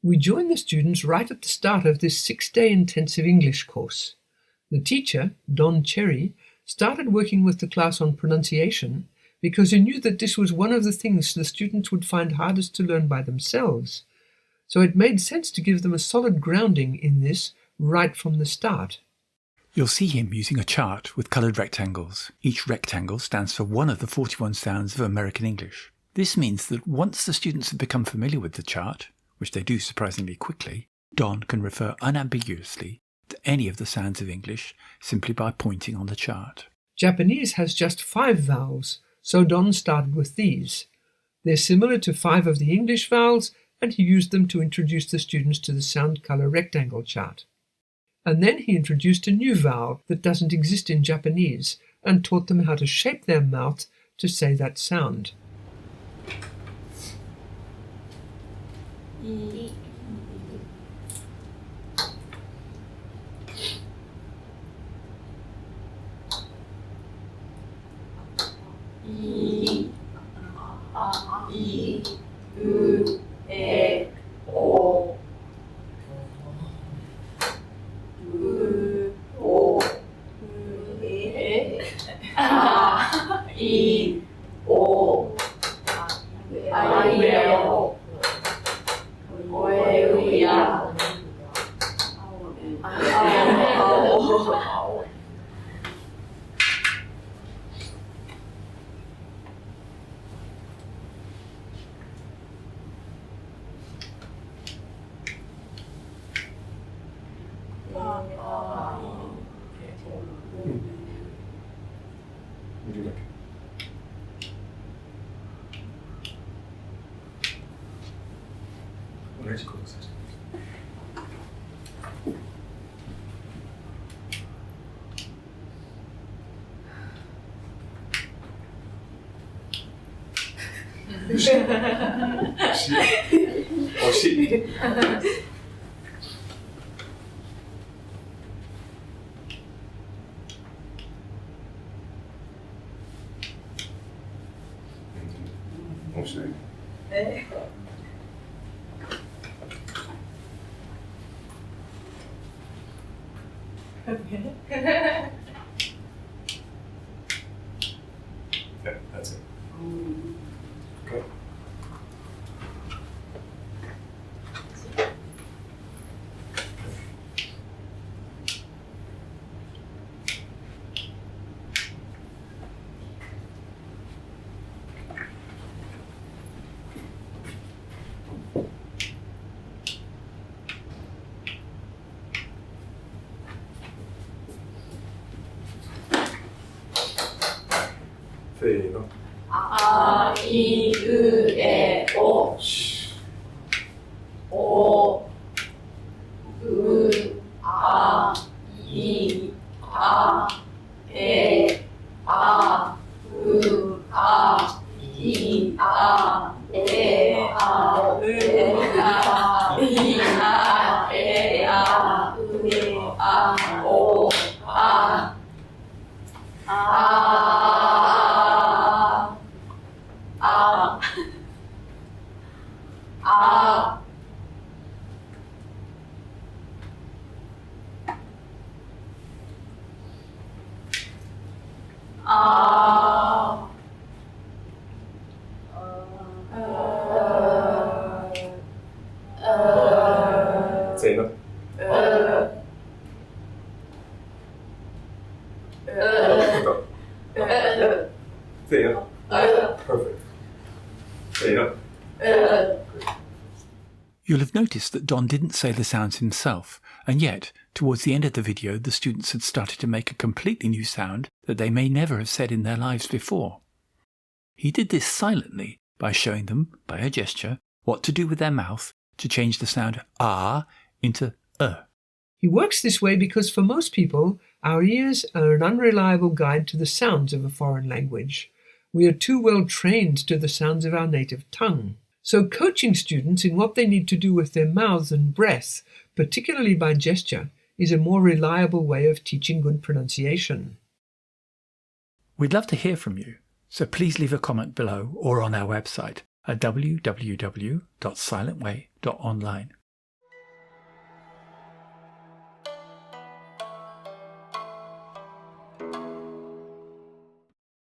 We joined the students right at the start of this 6-day intensive English course. The teacher, Don Cherry, started working with the class on pronunciation because he knew that this was one of the things the students would find hardest to learn by themselves. So it made sense to give them a solid grounding in this right from the start. You'll see him using a chart with coloured rectangles. Each rectangle stands for one of the 41 sounds of American English. This means that once the students have become familiar with the chart, which they do surprisingly quickly, Don can refer unambiguously to any of the sounds of English simply by pointing on the chart. Japanese has just 5 vowels, so Don started with these. They're similar to 5 of the English vowels, and he used them to introduce the students to the sound colour rectangle chart. And then he introduced a new vowel that doesn't exist in Japanese and taught them how to shape their mouth to say that sound. Yeah, that's it. Okay. Fino. A, I, U, E, O. O, U, A, I, A, E, A, U, A, I, A, E, A, U, A, I, A, E, A, U, A, O, A, Zeno. Zeno. Perfect. Zeno. You'll have noticed that Don didn't say the sounds himself, and yet, towards the end of the video, the students had started to make a completely new sound that they may never have said in their lives before. He did this silently by showing them, by a gesture, what to do with their mouth to change the sound ah into He works this way because for most people, our ears are an unreliable guide to the sounds of a foreign language. We are too well trained to the sounds of our native tongue. So coaching students in what they need to do with their mouths and breath, particularly by gesture, is a more reliable way of teaching good pronunciation. We'd love to hear from you, so please leave a comment below or on our website at www.silentway.online.